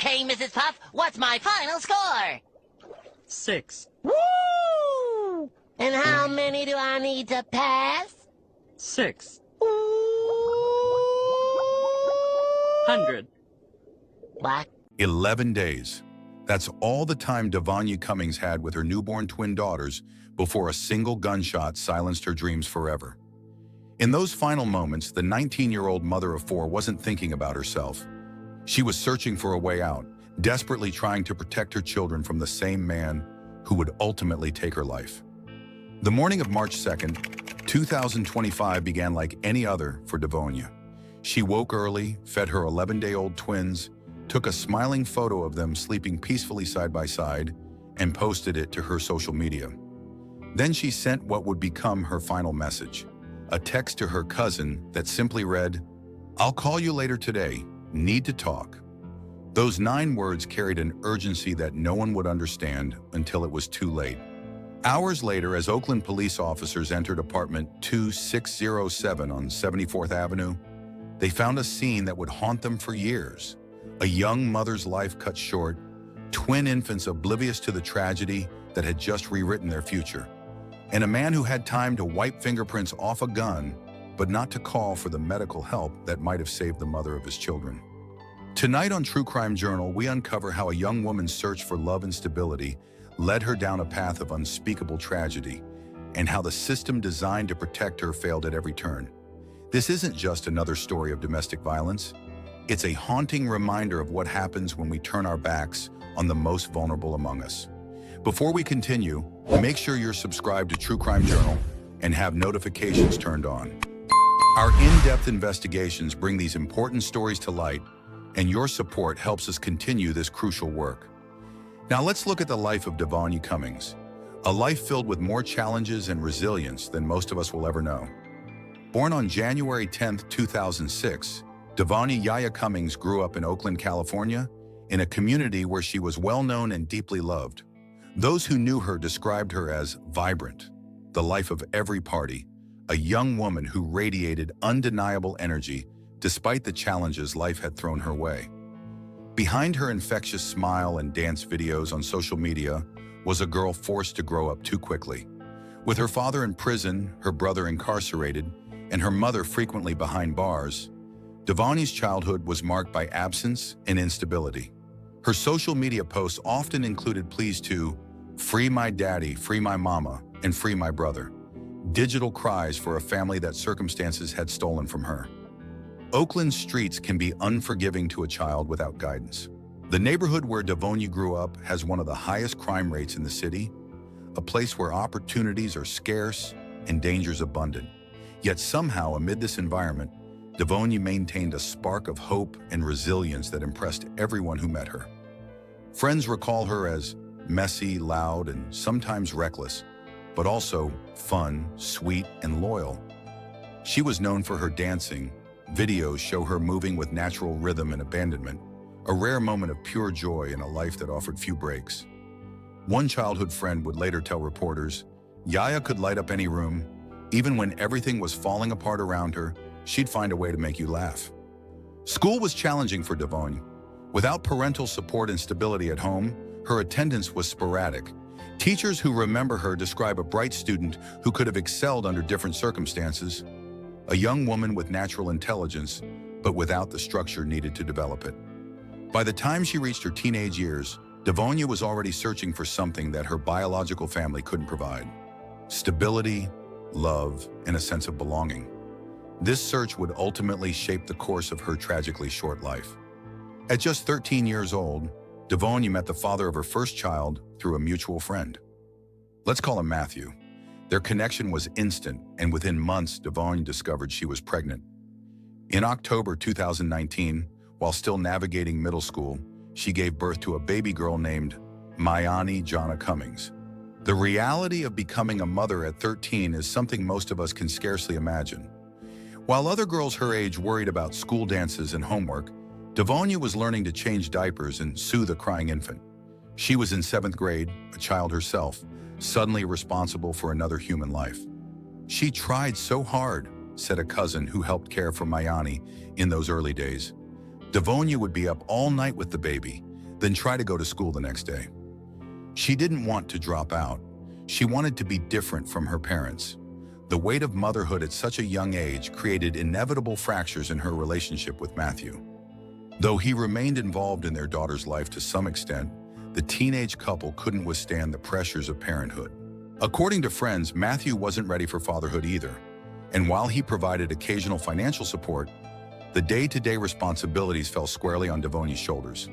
Okay, Mrs. Puff, what's my final score? 6. Woo! And how many do I need to pass? 6. Ooh. 100. What? 11 days. That's all the time Davonye Cummings had with her newborn twin daughters before a single gunshot silenced her dreams forever. In those final moments, the 19-year-old mother of 4 wasn't thinking about herself. She was searching for a way out, desperately trying to protect her children from the same man who would ultimately take her life. The morning of March 2nd, 2025 began like any other for Davonye. She woke early, fed her 11-day-old twins, took a smiling photo of them sleeping peacefully side by side, and posted it to her social media. Then she sent what would become her final message, a text to her cousin that simply read, "I'll call you later today, need to talk." Those 9 words carried an urgency that no one would understand until it was too late. Hours later, as Oakland police officers entered apartment 2607 on 74th Avenue, they found a scene that would haunt them for years. A young mother's life cut short, twin infants oblivious to the tragedy that had just rewritten their future, and a man who had time to wipe fingerprints off a gun, but not to call for the medical help that might have saved the mother of his children. Tonight on True Crime Journal, we uncover how a young woman's search for love and stability led her down a path of unspeakable tragedy, and how the system designed to protect her failed at every turn. This isn't just another story of domestic violence. It's a haunting reminder of what happens when we turn our backs on the most vulnerable among us. Before we continue, make sure you're subscribed to True Crime Journal and have notifications turned on. Our in-depth investigations bring these important stories to light, and your support helps us continue this crucial work. Now let's look at the life of Davonye Cummings, a life filled with more challenges and resilience than most of us will ever know. Born on January 10, 2006, Davonye Yaya Cummings grew up in Oakland, California, in a community where she was well-known and deeply loved. Those who knew her described her as vibrant, the life of every party, a young woman who radiated undeniable energy despite the challenges life had thrown her way. Behind her infectious smile and dance videos on social media was a girl forced to grow up too quickly. With her father in prison, her brother incarcerated, and her mother frequently behind bars, Davonye's childhood was marked by absence and instability. Her social media posts often included pleas to "free my daddy, free my mama, and free my brother," digital cries for a family that circumstances had stolen from her. Oakland's streets can be unforgiving to a child without guidance. The neighborhood where Davonye grew up has one of the highest crime rates in the city, a place where opportunities are scarce and dangers abundant. Yet somehow, amid this environment, Davonye maintained a spark of hope and resilience that impressed everyone who met her. Friends recall her as messy, loud, and sometimes reckless, but also fun, sweet, and loyal. She was known for her dancing. Videos show her moving with natural rhythm and abandonment, a rare moment of pure joy in a life that offered few breaks. One childhood friend would later tell reporters, "Yaya could light up any room. Even when everything was falling apart around her, she'd find a way to make you laugh." School was challenging for Davonye. Without parental support and stability at home, her attendance was sporadic. Teachers who remember her describe a bright student who could have excelled under different circumstances, a young woman with natural intelligence, but without the structure needed to develop it. By the time she reached her teenage years, Davonye was already searching for something that her biological family couldn't provide: stability, love, and a sense of belonging. This search would ultimately shape the course of her tragically short life. At just 13 years old, Davonye met the father of her first child through a mutual friend. Let's call him Matthew. Their connection was instant, and within months, Davonye discovered she was pregnant. In October 2019, while still navigating middle school, she gave birth to a baby girl named Mayani Jana Cummings. The reality of becoming a mother at 13 is something most of us can scarcely imagine. While other girls her age worried about school dances and homework, Davonye was learning to change diapers and soothe a crying infant. She was in 7th grade, a child herself, suddenly responsible for another human life. "She tried so hard," said a cousin who helped care for Mayani in those early days. "Davonye would be up all night with the baby, then try to go to school the next day. She didn't want to drop out. She wanted to be different from her parents. The weight of motherhood at such a young age created inevitable fractures in her relationship with Matthew. Though he remained involved in their daughter's life to some extent, the teenage couple couldn't withstand the pressures of parenthood. According to friends, Matthew wasn't ready for fatherhood either, and while he provided occasional financial support, the day-to-day responsibilities fell squarely on Davonye's shoulders.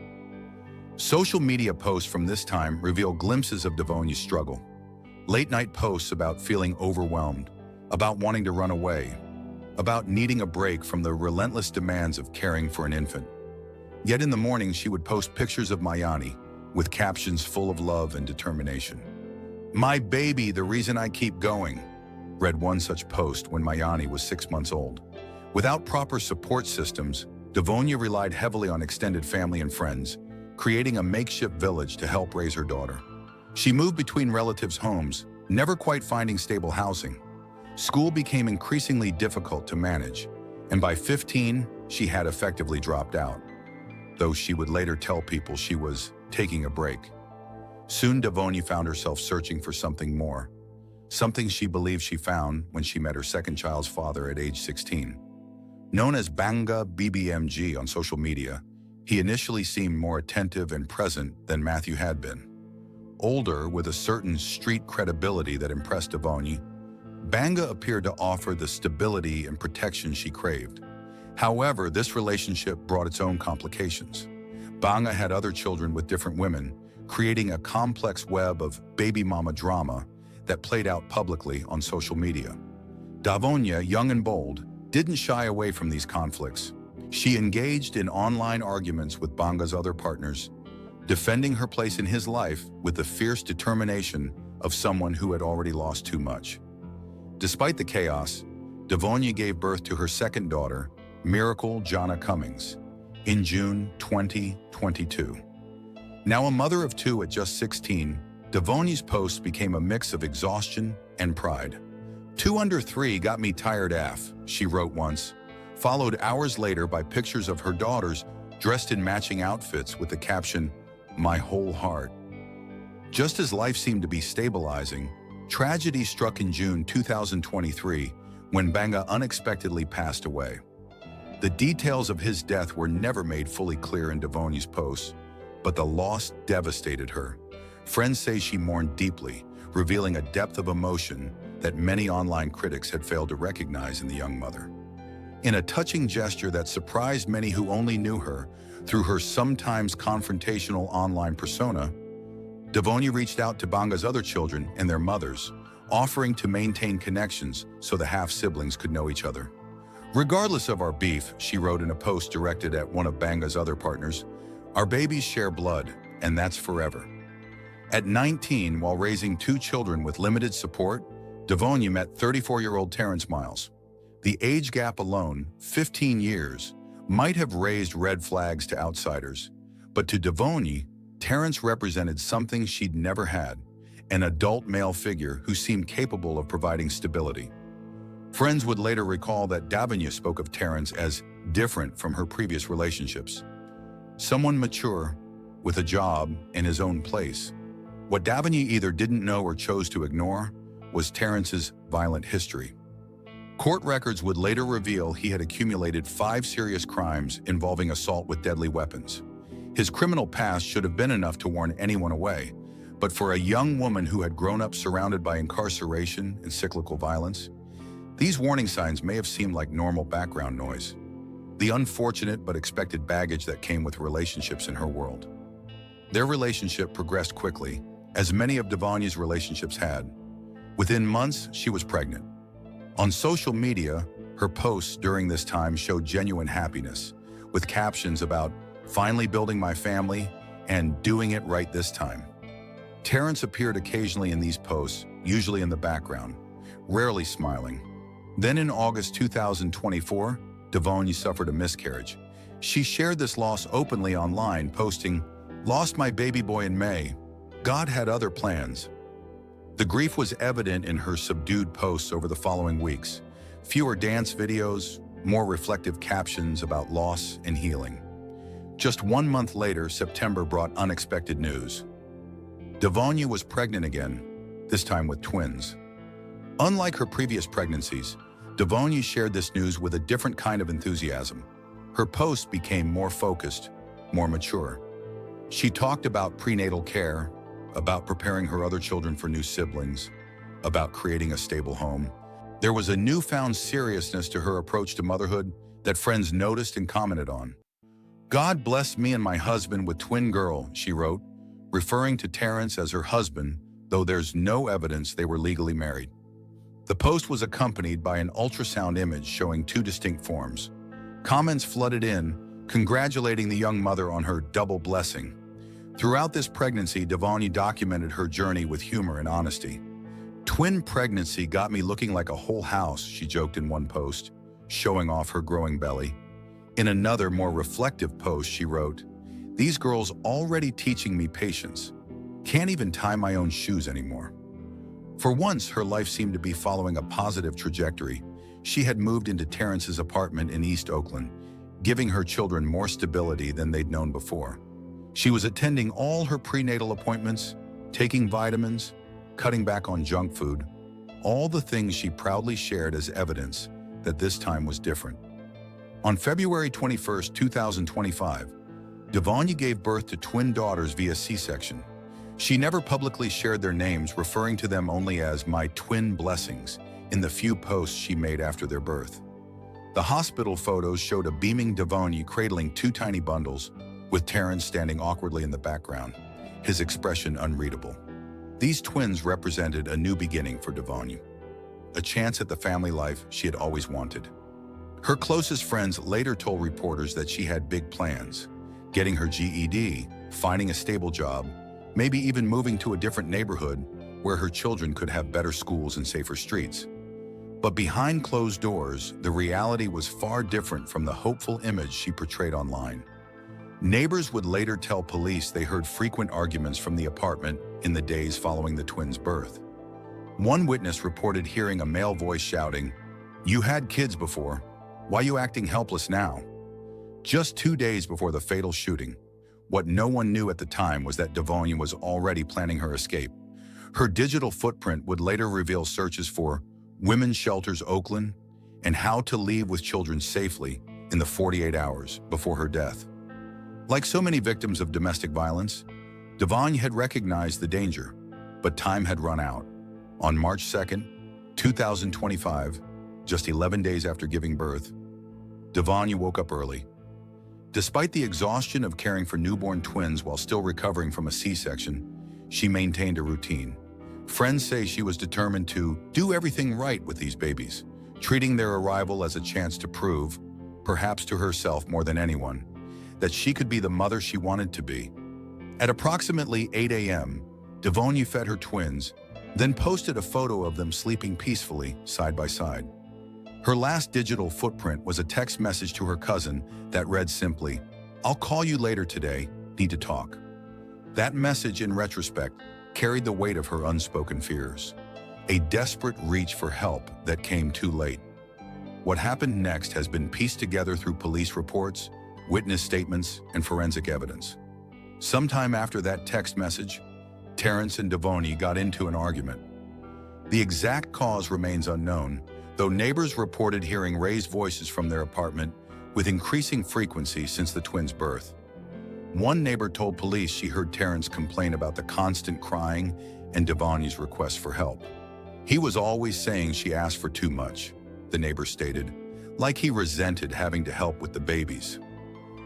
Social media posts from this time reveal glimpses of Davonye's struggle. Late-night posts about feeling overwhelmed, about wanting to run away, about needing a break from the relentless demands of caring for an infant. Yet in the morning, she would post pictures of Mayani with captions full of love and determination. "My baby, the reason I keep going," read one such post when Mayani was 6 months old. Without proper support systems, Davonye relied heavily on extended family and friends, creating a makeshift village to help raise her daughter. She moved between relatives' homes, never quite finding stable housing. School became increasingly difficult to manage, and by 15, she had effectively dropped out, though she would later tell people she was taking a break. Soon, Davonye found herself searching for something more, something she believed she found when she met her second child's father at age 16. Known as Banga BBMG on social media, he initially seemed more attentive and present than Matthew had been. Older, with a certain street credibility that impressed Davonye, Banga appeared to offer the stability and protection she craved. However, this relationship brought its own complications. Banga had other children with different women, creating a complex web of baby mama drama that played out publicly on social media. Davonye, young and bold, didn't shy away from these conflicts. She engaged in online arguments with Banga's other partners, defending her place in his life with the fierce determination of someone who had already lost too much. Despite the chaos, Davonye gave birth to her second daughter, Miracle Jana Cummings, in June 2022. Now a mother of two at just 16, Davonye's posts became a mix of exhaustion and pride. "2 under 3 got me tired AF," she wrote once, followed hours later by pictures of her daughters dressed in matching outfits with the caption, "My whole heart." Just as life seemed to be stabilizing, tragedy struck in June 2023 when Banga unexpectedly passed away. The details of his death were never made fully clear in Davonye's posts, but the loss devastated her. Friends say she mourned deeply, revealing a depth of emotion that many online critics had failed to recognize in the young mother. In a touching gesture that surprised many who only knew her through her sometimes confrontational online persona, Davonye reached out to Banga's other children and their mothers, offering to maintain connections so the half-siblings could know each other. "Regardless of our beef," she wrote in a post directed at one of Banga's other partners, "our babies share blood, and that's forever." At 19, while raising 2 children with limited support, Davonye met 34-year-old Terrence Miles. The age gap alone, 15 years, might have raised red flags to outsiders, but to Davonye, Terrence represented something she'd never had, an adult male figure who seemed capable of providing stability. Friends would later recall that Davonye spoke of Terrence as different from her previous relationships. Someone mature, with a job in his own place. What Davonye either didn't know or chose to ignore was Terrence's violent history. Court records would later reveal he had accumulated 5 serious crimes involving assault with deadly weapons. His criminal past should have been enough to warn anyone away, but for a young woman who had grown up surrounded by incarceration and cyclical violence, these warning signs may have seemed like normal background noise, the unfortunate but expected baggage that came with relationships in her world. Their relationship progressed quickly, as many of Davonye's relationships had. Within months, she was pregnant. On social media, her posts during this time showed genuine happiness, with captions about "finally building my family" and "doing it right this time." Terrence appeared occasionally in these posts, usually in the background, rarely smiling. Then in August 2024, Davonye suffered a miscarriage. She shared this loss openly online, posting, "Lost my baby boy in May. God had other plans." The grief was evident in her subdued posts over the following weeks. Fewer dance videos, more reflective captions about loss and healing. Just 1 month later, September brought unexpected news. Davonye was pregnant again, this time with twins. Unlike her previous pregnancies, Davonye shared this news with a different kind of enthusiasm. Her posts became more focused, more mature. She talked about prenatal care, about preparing her other children for new siblings, about creating a stable home. There was a newfound seriousness to her approach to motherhood that friends noticed and commented on. "God blessed me and my husband with twin girl," she wrote, referring to Terrence as her husband, though there's no evidence they were legally married. The post was accompanied by an ultrasound image showing two distinct forms. Comments flooded in, congratulating the young mother on her double blessing. Throughout this pregnancy, Davonye documented her journey with humor and honesty. "Twin pregnancy got me looking like a whole house," she joked in one post, showing off her growing belly. In another, more reflective post, she wrote, "These girls already teaching me patience. Can't even tie my own shoes anymore." For once, her life seemed to be following a positive trajectory. She had moved into Terrence's apartment in East Oakland, giving her children more stability than they'd known before. She was attending all her prenatal appointments, taking vitamins, cutting back on junk food, all the things she proudly shared as evidence that this time was different. On February 21, 2025, Davonye gave birth to twin daughters via C-section. She never publicly shared their names, referring to them only as "my twin blessings" in the few posts she made after their birth. The hospital photos showed a beaming Davonye cradling two tiny bundles, with Terrence standing awkwardly in the background, his expression unreadable. These twins represented a new beginning for Davonye, a chance at the family life she had always wanted. Her closest friends later told reporters that she had big plans, getting her GED, finding a stable job, maybe even moving to a different neighborhood where her children could have better schools and safer streets. But behind closed doors, the reality was far different from the hopeful image she portrayed online. Neighbors would later tell police they heard frequent arguments from the apartment in the days following the twins' birth. One witness reported hearing a male voice shouting, "You had kids before. Why you acting helpless now?" Just 2 days before the fatal shooting, what no one knew at the time was that Davonye was already planning her escape. Her digital footprint would later reveal searches for Women's Shelters Oakland and how to leave with children safely in the 48 hours before her death. Like so many victims of domestic violence, Davonye had recognized the danger, but time had run out. On March 2nd, 2025, just 11 days after giving birth, Davonye woke up early. Despite the exhaustion of caring for newborn twins while still recovering from a C-section, she maintained a routine. Friends say she was determined to do everything right with these babies, treating their arrival as a chance to prove, perhaps to herself more than anyone, that she could be the mother she wanted to be. At approximately 8 a.m., Davonye fed her twins, then posted a photo of them sleeping peacefully side by side. Her last digital footprint was a text message to her cousin that read simply, "I'll call you later today, need to talk." That message, in retrospect, carried the weight of her unspoken fears, a desperate reach for help that came too late. What happened next has been pieced together through police reports, witness statements, and forensic evidence. Sometime after that text message, Terrence and Davonye got into an argument. The exact cause remains unknown, though neighbors reported hearing raised voices from their apartment with increasing frequency since the twins' birth. One neighbor told police she heard Terrence complain about the constant crying and Davonye's request for help. "He was always saying she asked for too much," the neighbor stated, like he resented having to help with the babies.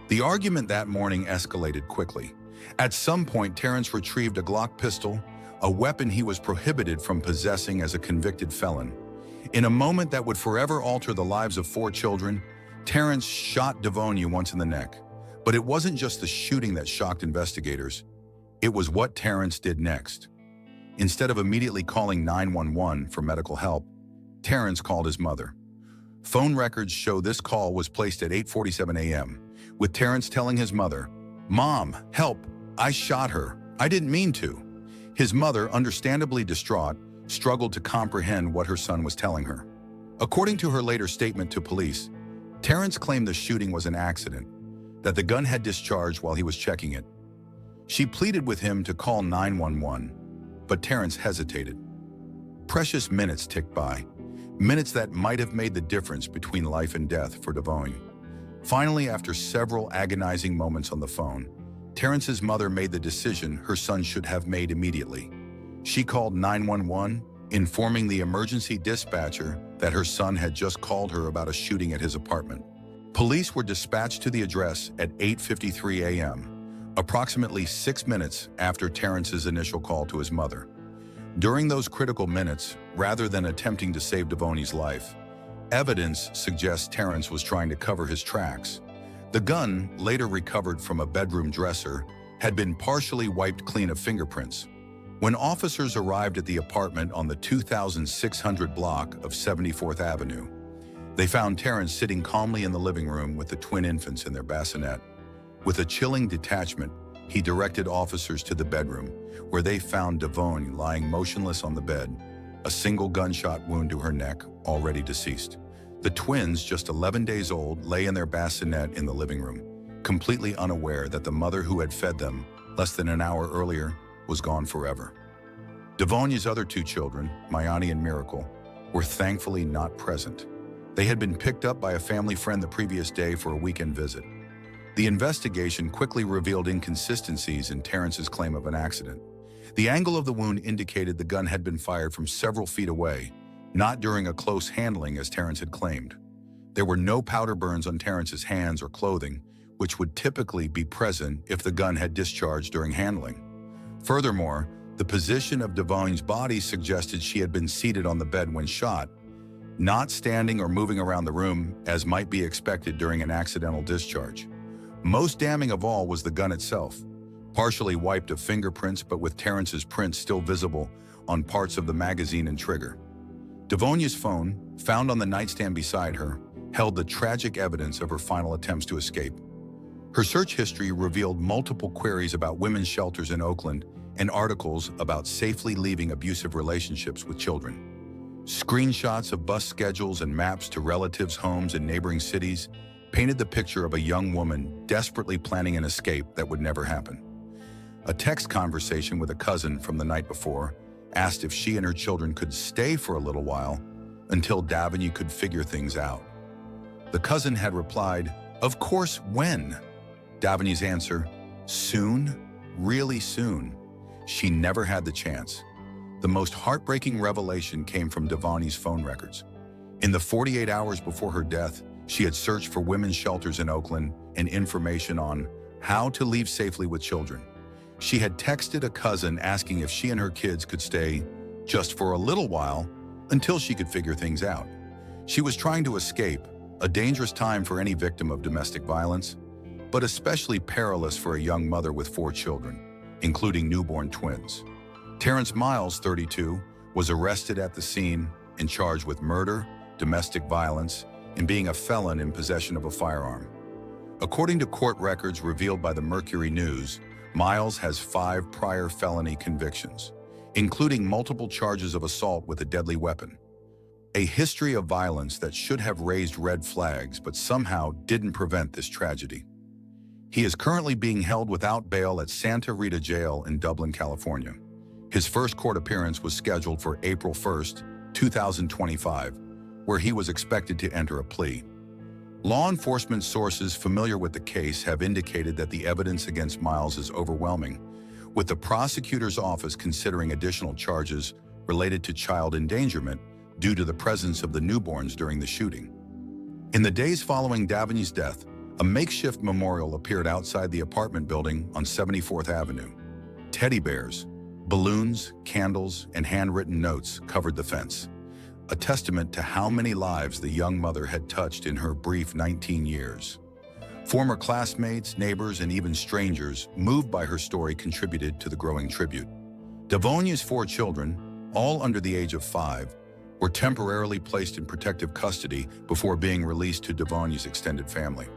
The argument that morning escalated quickly. At some point, Terrence retrieved a Glock pistol, a weapon he was prohibited from possessing as a convicted felon. In a moment that would forever alter the lives of 4 children, Terrence shot Davonye once in the neck. But it wasn't just the shooting that shocked investigators. It was what Terrence did next. Instead of immediately calling 911 for medical help, Terrence called his mother. Phone records show this call was placed at 8:47 a.m., with Terrence telling his mother, "Mom, help, I shot her. I didn't mean to." His mother, understandably distraught, struggled to comprehend what her son was telling her. According to her later statement to police, Terrence claimed the shooting was an accident. that the gun had discharged while he was checking it. She pleaded with him to call 911, but Terrence hesitated. Precious minutes ticked by, minutes that might have made the difference between life and death for Davonye. Finally, after several agonizing moments on the phone, Terrence's mother made the decision her son should have made immediately. She called 911, informing the emergency dispatcher that her son had just called her about a shooting at his apartment. Police were dispatched to the address at 8:53 a.m., approximately 6 minutes after Terrence's initial call to his mother. During those critical minutes, rather than attempting to save Davonye's life, evidence suggests Terrence was trying to cover his tracks. The gun, later recovered from a bedroom dresser, had been partially wiped clean of fingerprints. When officers arrived at the apartment on the 2600 block of 74th Avenue, they found Terrence sitting calmly in the living room with the twin infants in their bassinet. With a chilling detachment, he directed officers to the bedroom, where they found Davonye lying motionless on the bed, a single gunshot wound to her neck, already deceased. The twins, just 11 days old, lay in their bassinet in the living room, completely unaware that the mother who had fed them less than an hour earlier was gone forever. Davonye's other two children, Mayani and Miracle, were thankfully not present. They had been picked up by a family friend the previous day for a weekend visit. The investigation quickly revealed inconsistencies in Terrence's claim of an accident. The angle of the wound indicated the gun had been fired from several feet away, not during a close handling as Terrence had claimed. There were no powder burns on Terrence's hands or clothing, which would typically be present if the gun had discharged during handling. Furthermore, the position of Davonye's body suggested she had been seated on the bed when shot, not standing or moving around the room as might be expected during an accidental discharge. Most damning of all was the gun itself, partially wiped of fingerprints but with Terrence's prints still visible on parts of the magazine and trigger. Davonye's phone, found on the nightstand beside her, held the tragic evidence of her final attempts to escape. Her search history revealed multiple queries about women's shelters in Oakland and articles about safely leaving abusive relationships with children. Screenshots of bus schedules and maps to relatives' homes in neighboring cities painted the picture of a young woman desperately planning an escape that would never happen. A text conversation with a cousin from the night before asked if she and her children could stay for a little while until Davonye could figure things out. The cousin had replied, "Of course, when?" Davonye's answer, "Soon, really soon." She never had the chance. The most heartbreaking revelation came from Davonye's phone records. In the 48 hours before her death, she had searched for women's shelters in Oakland and information on how to leave safely with children. She had texted a cousin asking if she and her kids could stay just for a little while until she could figure things out. She was trying to escape, a dangerous time for any victim of domestic violence, but especially perilous for a young mother with 4 children, including newborn twins. Terrence Miles, 32, was arrested at the scene and charged with murder, domestic violence, and being a felon in possession of a firearm. According to court records revealed by the Mercury News, Miles has 5 prior felony convictions, including multiple charges of assault with a deadly weapon. A history of violence that should have raised red flags but somehow didn't prevent this tragedy. He is currently being held without bail at Santa Rita Jail in Dublin, California. His first court appearance was scheduled for April 1st, 2025, where he was expected to enter a plea. Law enforcement sources familiar with the case have indicated that the evidence against Miles is overwhelming, with the prosecutor's office considering additional charges related to child endangerment due to the presence of the newborns during the shooting. In the days following Davonye's death, a makeshift memorial appeared outside the apartment building on 74th Avenue. Teddy bears, balloons, candles, and handwritten notes covered the fence, a testament to how many lives the young mother had touched in her brief 19 years. Former classmates, neighbors, and even strangers moved by her story contributed to the growing tribute. Davonye's 4 children, all under the age of 5, were temporarily placed in protective custody before being released to Davonye's extended family.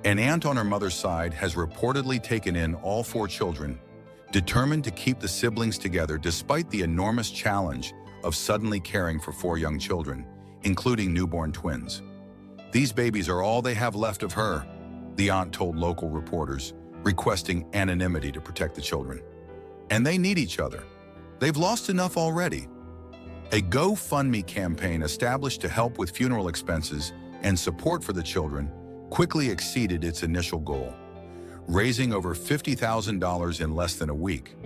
An aunt on her mother's side has reportedly taken in all 4 children, determined to keep the siblings together despite the enormous challenge of suddenly caring for 4 young children, including newborn twins. "These babies are all they have left of her," the aunt told local reporters, requesting anonymity to protect the children. And they need each other. They've lost enough already. A GoFundMe campaign established to help with funeral expenses and support for the children quickly exceeded its initial goal, raising over $50,000 in less than a week,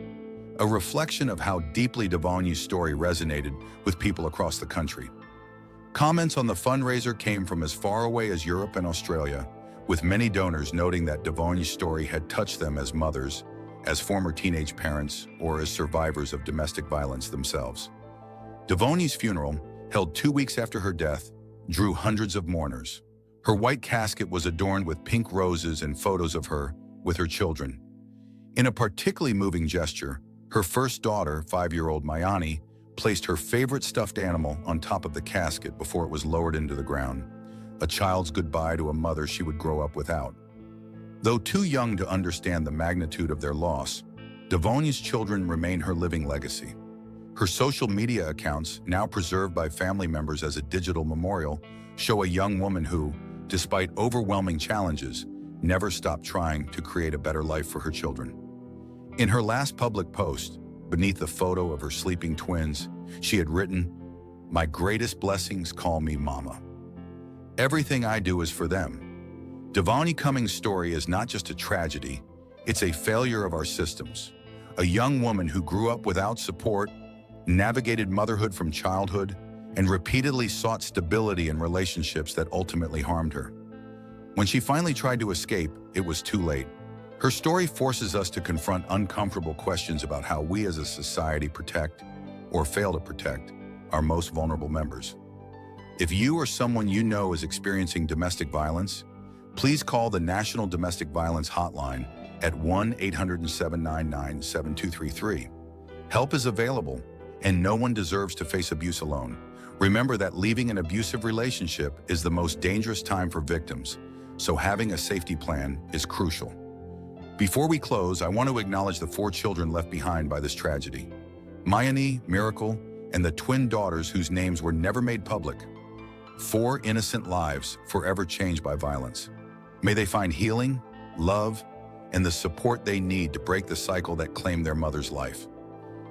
a reflection of how deeply Davonye's story resonated with people across the country. Comments on the fundraiser came from as far away as Europe and Australia, with many donors noting that Davonye's story had touched them as mothers, as former teenage parents, or as survivors of domestic violence themselves. Davonye's funeral, held 2 weeks after her death, drew hundreds of mourners. Her white casket was adorned with pink roses and photos of her with her children. In a particularly moving gesture, her first daughter, 5-year-old Mayani, placed her favorite stuffed animal on top of the casket before it was lowered into the ground, a child's goodbye to a mother she would grow up without. Though too young to understand the magnitude of their loss, Davonye's children remain her living legacy. Her social media accounts, now preserved by family members as a digital memorial, show a young woman who, despite overwhelming challenges, never stopped trying to create a better life for her children. In her last public post, beneath the photo of her sleeping twins, she had written, "My greatest blessings call me Mama. Everything I do is for them." Davonye Cummings' story is not just a tragedy, it's a failure of our systems. A young woman who grew up without support, navigated motherhood from childhood, and repeatedly sought stability in relationships that ultimately harmed her. When she finally tried to escape, it was too late. Her story forces us to confront uncomfortable questions about how we as a society protect, or fail to protect, our most vulnerable members. If you or someone you know is experiencing domestic violence, please call the National Domestic Violence Hotline at 1-800-799-7233. Help is available, and no one deserves to face abuse alone. Remember that leaving an abusive relationship is the most dangerous time for victims, so having a safety plan is crucial. Before we close, I want to acknowledge the 4 children left behind by this tragedy. Mayani, Miracle, and the twin daughters whose names were never made public. 4 innocent lives forever changed by violence. May they find healing, love, and the support they need to break the cycle that claimed their mother's life.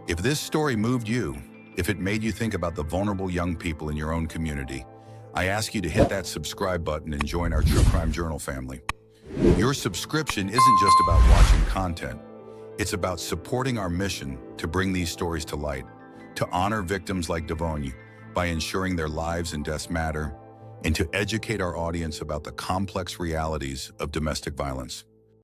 If this story moved you, if it made you think about the vulnerable young people in your own community, I ask you to hit that subscribe button and join our True Crime Journal family. Your subscription isn't just about watching content. It's about supporting our mission to bring these stories to light, to honor victims like Davonye by ensuring their lives and deaths matter, and to educate our audience about the complex realities of domestic violence.